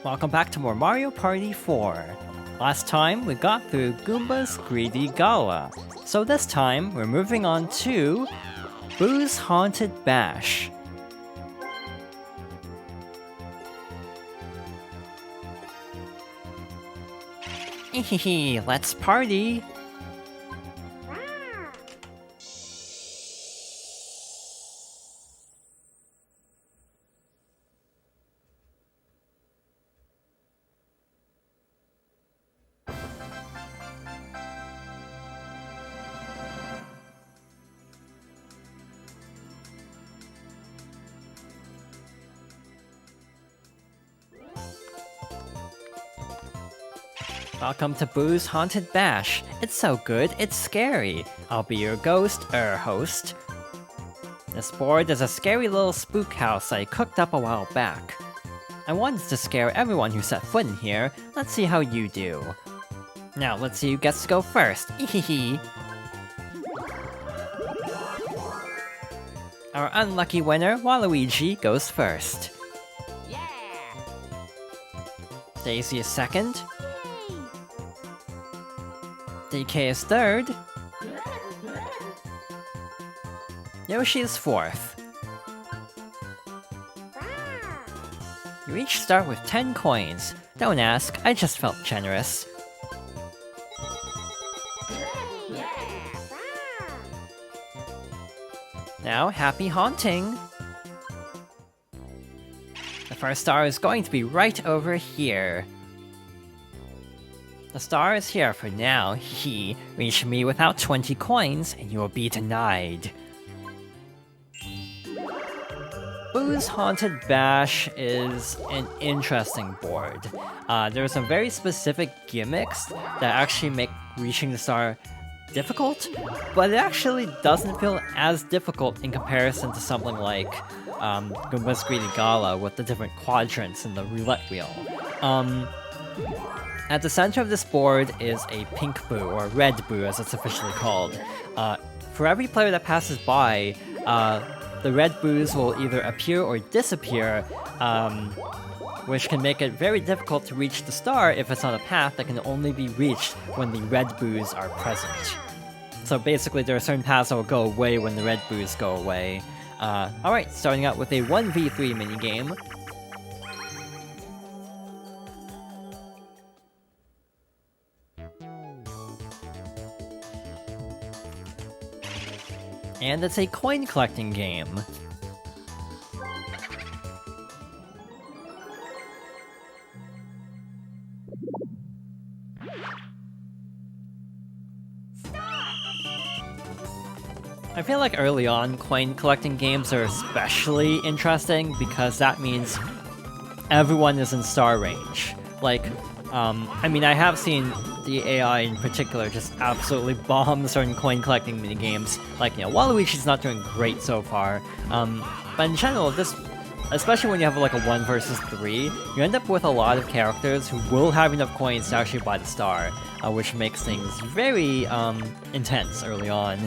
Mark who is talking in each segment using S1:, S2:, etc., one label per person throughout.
S1: Welcome back to more Mario Party 4. Last time we got through Goomba's Greedy Gala, so this time we're moving on to Boo's Haunted Bash. Hehehe, let's party! Welcome to Boo's Haunted Bash. It's so good, it's scary. I'll be your host. This board is a scary little spook house I cooked up a while back. I wanted to scare everyone who set foot in here. Let's see how you do. Now let's see who gets to go first. Ehehe. Our unlucky winner, Waluigi, goes first. Yeah. Daisy is second. DK is third. Yoshi is fourth. You each start with 10 coins. Don't ask, I just felt generous. Now, happy haunting! The first star is going to be right over here. The star is here for now, Reach me without 20 coins, and you will be denied. Boo's Haunted Bash is an interesting board. There are some very specific gimmicks that actually make reaching the star difficult, but it actually doesn't feel as difficult in comparison to something like Goomba's Greedy Gala with the different quadrants in the roulette wheel. At the center of this board is a pink boo, or red boo as it's officially called. For every player that passes by, the red boos will either appear or disappear, which can make it very difficult to reach the star if it's on a path that can only be reached when the red boos are present. So basically there are certain paths that will go away when the red boos go away. Alright, starting out with a 1v3 minigame. And it's a coin collecting game. I feel like early on, coin collecting games are especially interesting because that means everyone is in star range. Like, I mean, I have seen the AI in particular just absolutely bomb certain coin collecting minigames. Like, you know, Waluigi's not doing great so far. But in general, this, especially when you have like a 1 versus 3, you end up with a lot of characters who will have enough coins to actually buy the star, which makes things very intense early on.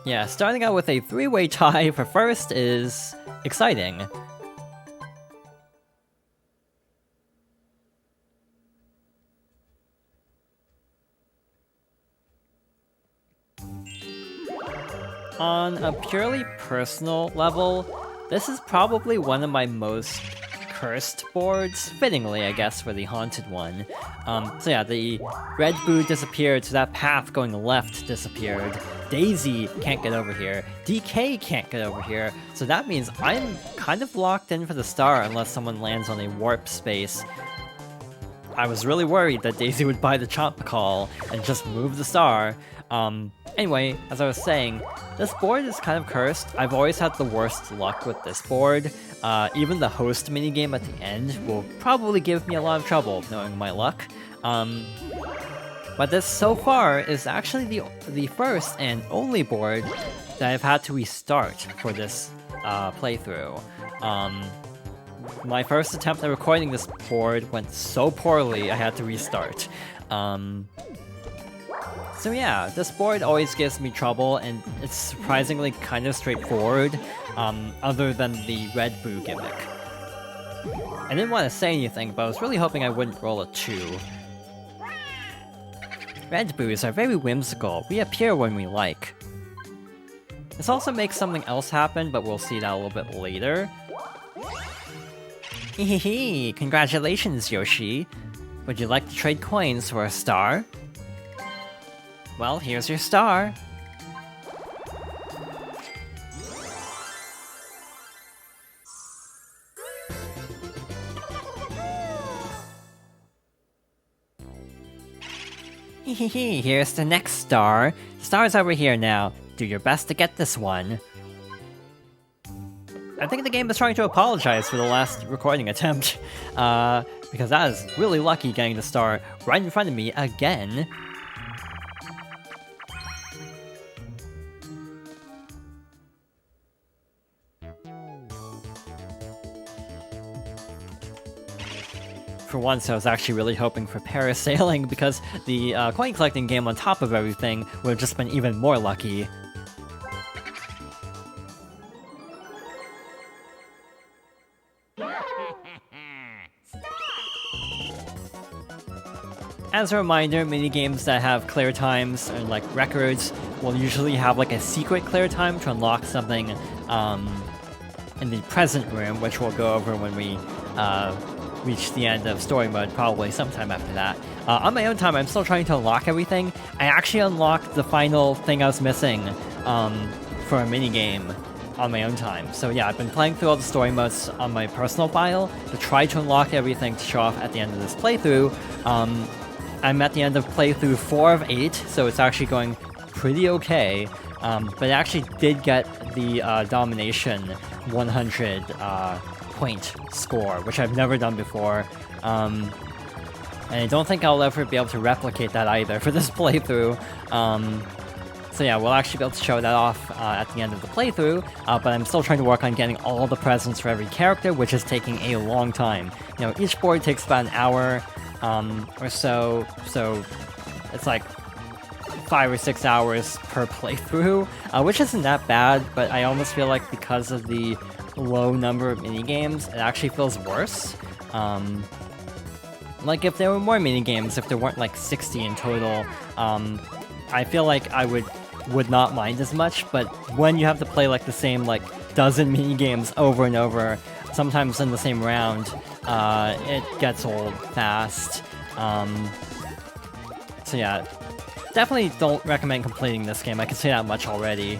S1: Yeah, starting out with a 3-way tie for first is exciting. On a purely personal level, this is probably one of my most cursed boards, fittingly I guess for the haunted one. So yeah, the red boo disappeared, so that path going left disappeared. Daisy can't get over here. DK can't get over here, so that means I'm kind of locked in for the star unless someone lands on a warp space. I was really worried that Daisy would buy the Chomp Call and just move the star. Anyway, as I was saying, this board is kind of cursed. I've always had the worst luck with this board. Even the host minigame at the end will probably give me a lot of trouble, knowing my luck. But this, so far, is actually the first and only board that I've had to restart for this playthrough. my first attempt at recording this board went so poorly, I had to restart. So yeah, this board always gives me trouble, and it's surprisingly kind of straightforward, other than the red boo gimmick. I didn't want to say anything, but I was really hoping I wouldn't roll a 2. Red boos are very whimsical, we appear when we like. This also makes something else happen, but we'll see that a little bit later. Hehehe, congratulations, Yoshi. Would you like to trade coins for a star? Well, here's your star. Hehehe, here's the next star. Star's over here now. Do your best to get this one. I think the game is trying to apologize for the last recording attempt, because that is really lucky getting the star right in front of me again. For once, I was actually really hoping for parasailing, because the coin collecting game on top of everything would have just been even more lucky. As a reminder, minigames that have clear times, or like records, will usually have like a secret clear time to unlock something in the present room, which we'll go over when we reach the end of story mode, probably sometime after that. On my own time, I'm still trying to unlock everything. I actually unlocked the final thing I was missing for a minigame on my own time. So yeah, I've been playing through all the story modes on my personal file to try to unlock everything to show off at the end of this playthrough. I'm at the end of playthrough 4 of 8, so it's actually going pretty okay. But I actually did get the Domination 100 point score, which I've never done before. And I don't think I'll ever be able to replicate that either for this playthrough. So yeah, we'll actually be able to show that off at the end of the playthrough, but I'm still trying to work on getting all the presents for every character, which is taking a long time. You know, each board takes about an hour or so, so it's like 5 or 6 hours per playthrough, which isn't that bad, but I almost feel like because of the low number of minigames, it actually feels worse. Like if there were more minigames, if there weren't like 60 in total, I feel like I would not mind as much, but when you have to play like the same like dozen minigames over and over, sometimes in the same round, it gets old fast. So yeah, definitely don't recommend completing this game, I can say that much already.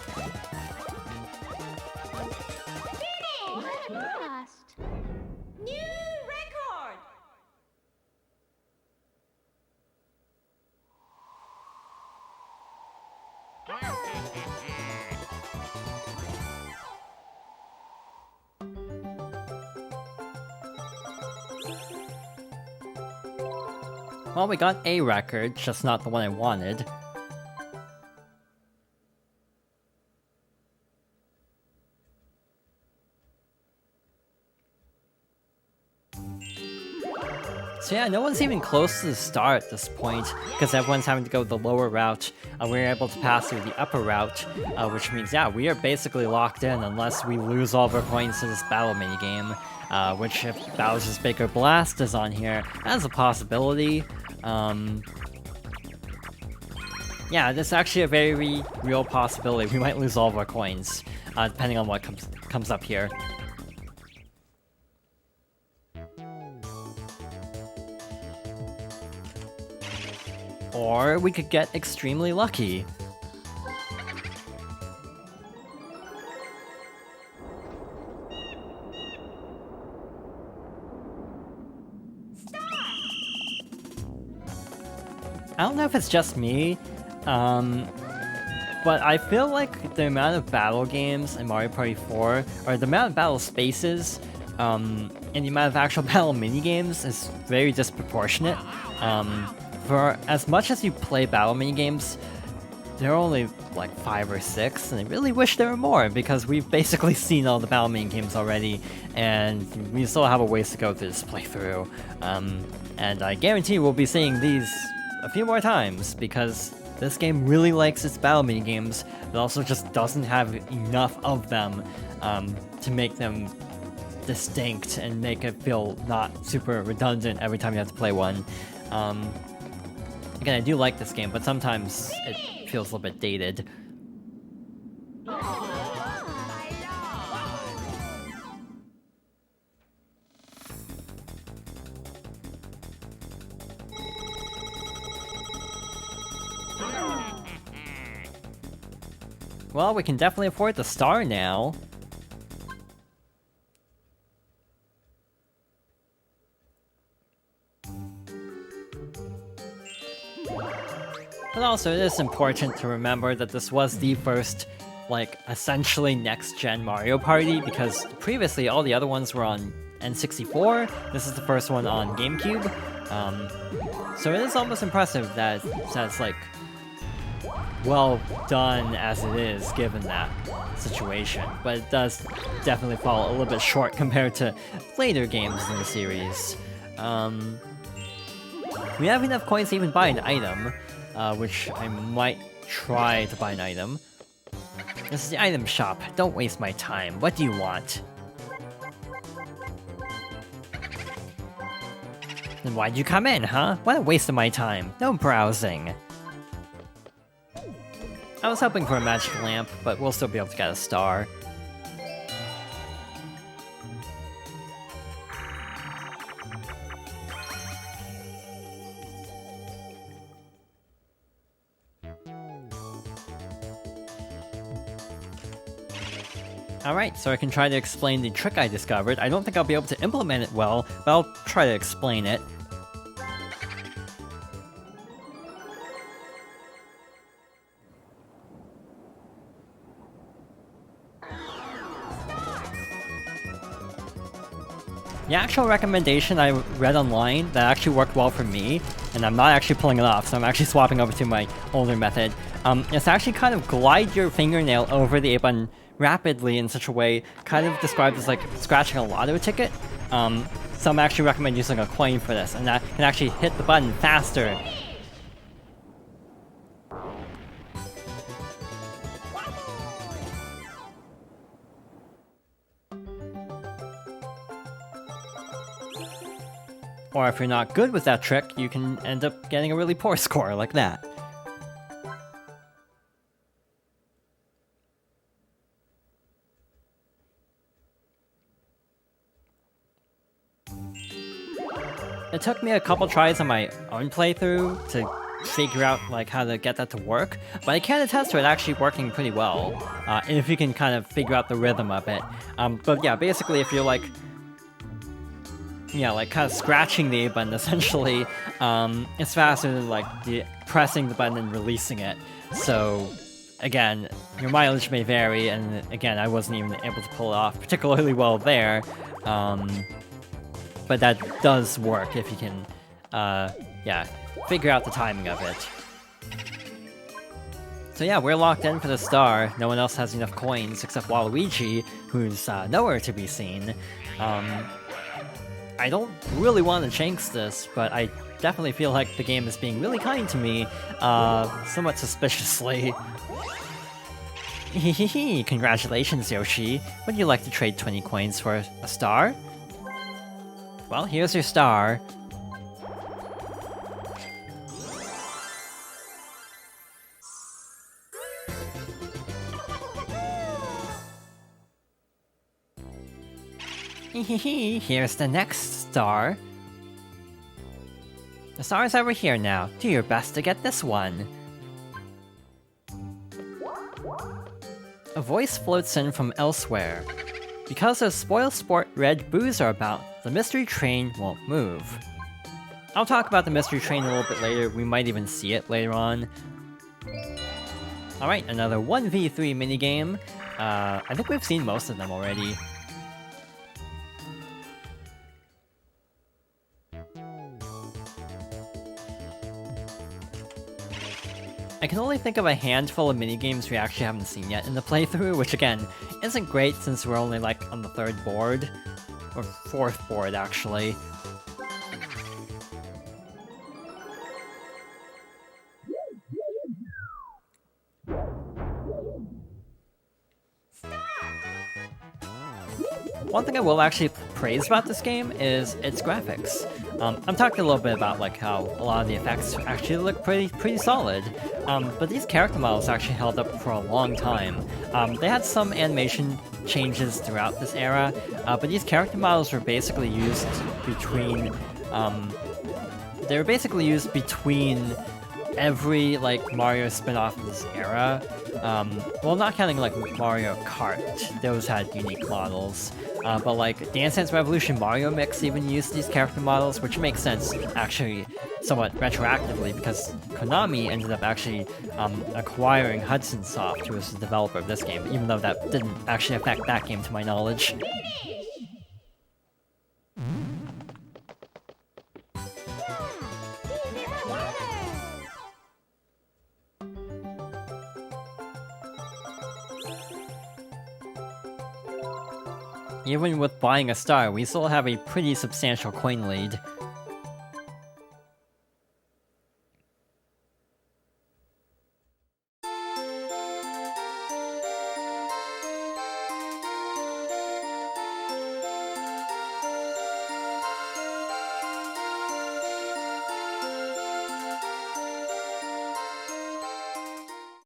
S1: Well, we got a record, just not the one I wanted. So yeah, no one's even close to the star at this point, because everyone's having to go the lower route. We're able to pass through the upper route, which means, yeah, we are basically locked in unless we lose all of our coins to this battle minigame, which if Bowser's Baker Blast is on here, that's a possibility. Yeah, this is actually a very real possibility. We might lose all of our coins, depending on what comes up here. Or we could get extremely lucky. I don't know if it's just me, but I feel like the amount of battle games in Mario Party 4, or the amount of battle spaces, and the amount of actual battle minigames is very disproportionate. For as much as you play battle minigames, there are only like 5 or 6, and I really wish there were more because we've basically seen all the battle mini games already, and we still have a ways to go through this playthrough. And I guarantee we'll be seeing these a few more times because this game really likes its battle mini games, but also just doesn't have enough of them to make them distinct and make it feel not super redundant every time you have to play one. Again, I do like this game, but sometimes it feels a little bit dated. Well, we can definitely afford the star now. But also, it is important to remember that this was the first, like, essentially next-gen Mario Party, because previously all the other ones were on N64, this is the first one on GameCube. So it is almost impressive that it's, like, well done as it is, given that situation. But it does definitely fall a little bit short compared to later games in the series. We have enough coins to even buy an item, which I might try to buy an item. This is the item shop. Don't waste my time. What do you want? Then why'd you come in, huh? What a waste of my time. No browsing. I was hoping for a magic lamp, but we'll still be able to get a star. Alright, so I can try to explain the trick I discovered. I don't think I'll be able to implement it well, but I'll try to explain it. The actual recommendation I read online that actually worked well for me, and I'm not actually pulling it off, so I'm actually swapping over to my older method, is to actually kind of glide your fingernail over the A button rapidly in such a way, kind of described as like scratching a lotto ticket. Some actually recommend using a coin for this, and that can actually hit the button faster. Or if you're not good with that trick, you can end up getting a really poor score like that. It took me a couple tries on my own playthrough to figure out like how to get that to work, but I can attest to it actually working pretty well, if you can kind of figure out the rhythm of it. But yeah, basically if you're like, yeah, like kind of scratching the A button essentially, it's faster than like pressing the button and releasing it. So again, your mileage may vary, and again, I wasn't even able to pull it off particularly well there. But that does work if you can, yeah, figure out the timing of it. So yeah, we're locked in for the star. No one else has enough coins except Waluigi, who's nowhere to be seen. I don't really want to jinx this, but I definitely feel like the game is being really kind to me, somewhat suspiciously. Hehehe, congratulations, Yoshi. Would you like to trade 20 coins for a star? Well, here's your star. Hehehe, here's the next star. The star's over here now. Do your best to get this one. A voice floats in from elsewhere. Because of Spoil Sport Red Boos are about, the mystery train won't move. I'll talk about the mystery train a little bit later, we might even see it later on. Alright, another 1v3 minigame. I think we've seen most of them already. I can only think of a handful of minigames we actually haven't seen yet in the playthrough, which again, isn't great since we're only like on the 3rd board, or 4th board actually. One thing I will actually praise about this game is its graphics. I'm talking a little bit about like how a lot of the effects actually look pretty solid, but these character models actually held up for a long time. They had some animation changes throughout this era, but these character models were basically used between every like Mario spin-off of this era. Well, not counting like Mario Kart, those had unique models. But like Dance Dance Revolution Mario Mix even used these character models, which makes sense actually somewhat retroactively because Konami ended up actually acquiring Hudson Soft, who was the developer of this game, even though that didn't actually affect that game to my knowledge. Even with buying a star, we still have a pretty substantial coin lead.